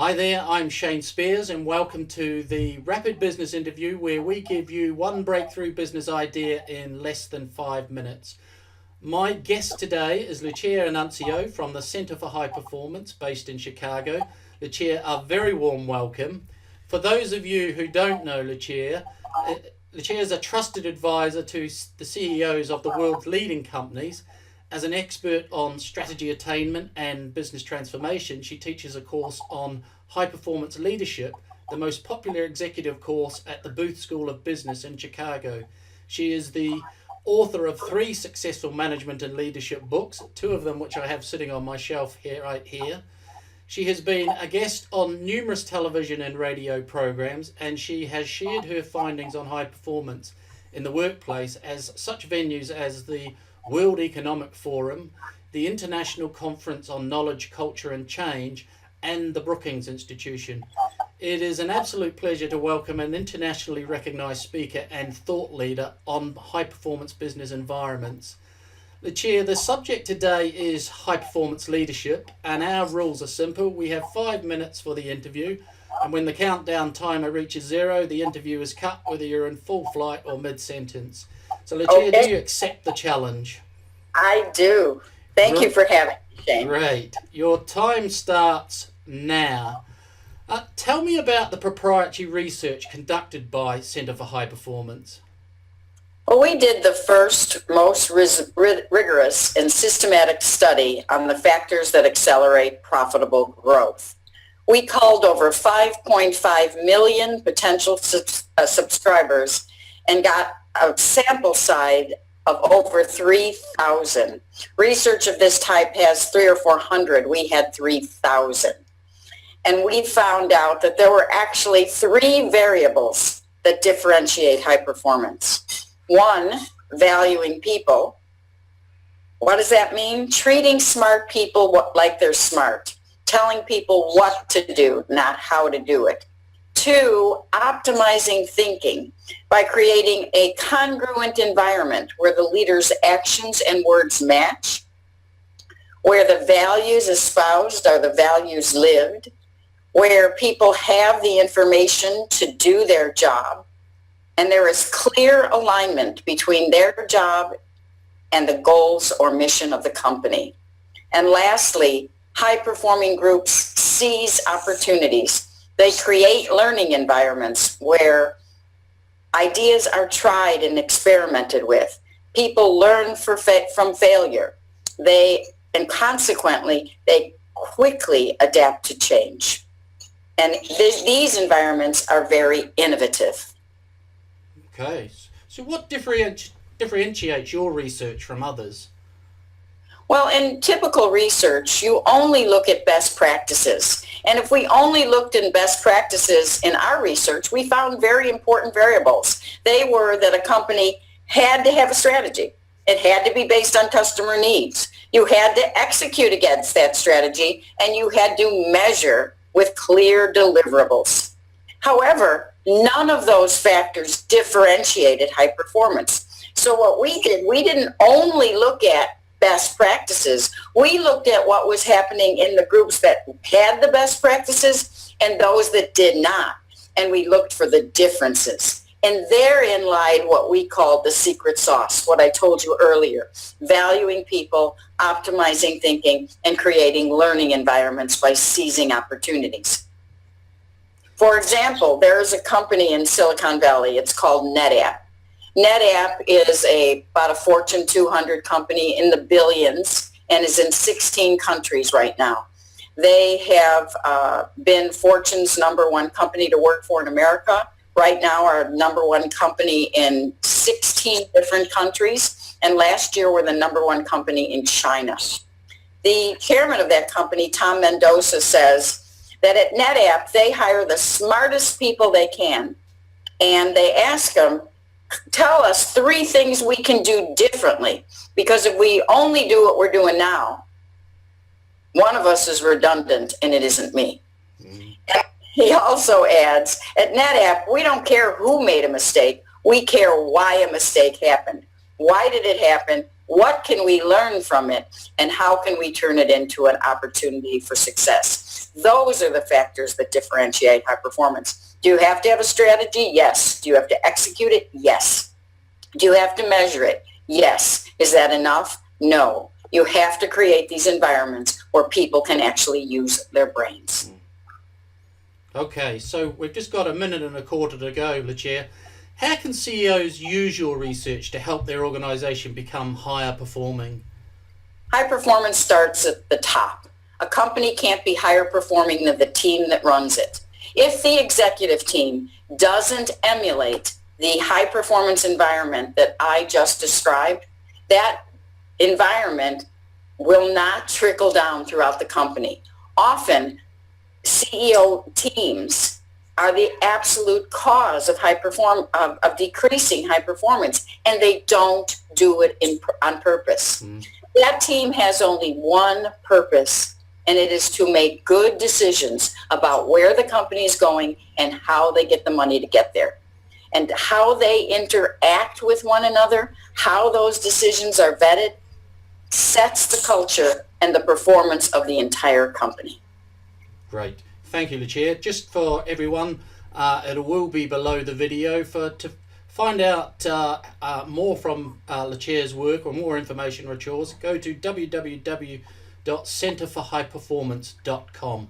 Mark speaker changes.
Speaker 1: Hi there, I'm Shane Spears and welcome to the Rapid Business Interview where we give you one breakthrough business idea in less than 5 minutes. My guest today is Lucia Annunzio from the Centre for High Performance based in Chicago. Lucia, a very warm welcome. For those of you who don't know Lucia is a trusted advisor to the CEOs of the world's leading companies. As an expert on strategy attainment and business transformation, she teaches a course on high performance leadership, the most popular executive course at the Booth School of Business in Chicago. She is the author of 3 successful management and leadership books, 2 of them which I have sitting on my shelf right here. She has been a guest on numerous television and radio programs, and she has shared her findings on high performance in the workplace as such venues as the World Economic Forum, the International Conference on Knowledge, Culture and Change, and the Brookings Institution. It is an absolute pleasure to welcome an internationally recognised speaker and thought leader on high-performance business environments. Lucia, the subject today is high-performance leadership, and our rules are simple. We have 5 minutes for the interview, and when the countdown timer reaches 0, the interview is cut, whether you're in full flight or mid-sentence. So, Lucia, do you accept the challenge?
Speaker 2: I do. Thank you for having me, Shane.
Speaker 1: Great. Your time starts now. Tell me about the proprietary research conducted by Centre for High Performance.
Speaker 2: Well, we did the first, most rigorous and systematic study on the factors that accelerate profitable growth. We called over 5.5 million potential subscribers and got a sample size of over 3,000. Research of this type has 300 or 400. We had 3,000. And we found out that there were actually 3 variables that differentiate high performance. 1, valuing people. What does that mean? Treating smart people like they're smart. Telling people what to do, not how to do it. 2, optimizing thinking by creating a congruent environment where the leader's actions and words match, where the values espoused are the values lived, where people have the information to do their job, and there is clear alignment between their job and the goals or mission of the company. And lastly, high-performing groups seize opportunities. They create learning environments where ideas are tried and experimented with. People learn from failure. And consequently, they quickly adapt to change. And these environments are very innovative.
Speaker 1: Okay. So what differentiates your research from others?
Speaker 2: Well, in typical research, you only look at best practices. And if we only looked in best practices in our research, we found very important variables. They were that a company had to have a strategy. It had to be based on customer needs. You had to execute against that strategy, and you had to measure with clear deliverables. However, none of those factors differentiated high performance. So what we did, we didn't only look at best practices. We looked at what was happening in the groups that had the best practices and those that did not. And we looked for the differences. And therein lied what we called the secret sauce, what I told you earlier, valuing people, optimizing thinking, and creating learning environments by seizing opportunities. For example, there is a company in Silicon Valley. It's called NetApp. NetApp is about a Fortune 200 company in the billions and is in 16 countries right now. They have been Fortune's #1 company to work for in America. Right now, our #1 company in 16 different countries, and last year we're the #1 company in China. The chairman of that company, Tom Mendoza, says that at NetApp, they hire the smartest people they can, and they ask them, tell us 3 things we can do differently, because if we only do what we're doing now, one of us is redundant, and it isn't me. He also adds, at NetApp, we don't care who made a mistake. We care why a mistake happened. Why did it happen? What can we learn from it? And how can we turn it into an opportunity for success? Those are the factors that differentiate high performance. Do you have to have a strategy? Yes. Do you have to execute it? Yes. Do you have to measure it? Yes. Is that enough? No. You have to create these environments where people can actually use their brains.
Speaker 1: Okay, so we've just got a minute and a quarter to go, Lucia. How can CEOs use your research to help their organization become higher performing?
Speaker 2: High performance starts at the top. A company can't be higher performing than the team that runs it. If the executive team doesn't emulate the high performance environment that I just described, that environment will not trickle down throughout the company. Often, CEO teams are the absolute cause of of decreasing high performance, and they don't do it on purpose. That team has only one purpose, and it is to make good decisions about where the company is going and how they get the money to get there. And how they interact with one another, how those decisions are vetted, sets the culture and the performance of the entire company.
Speaker 1: Great. Thank you, Lucia. Just for everyone, it will be below the video. To find out more from Lucia's work or more information on yours, go to www.centerforhighperformance.com.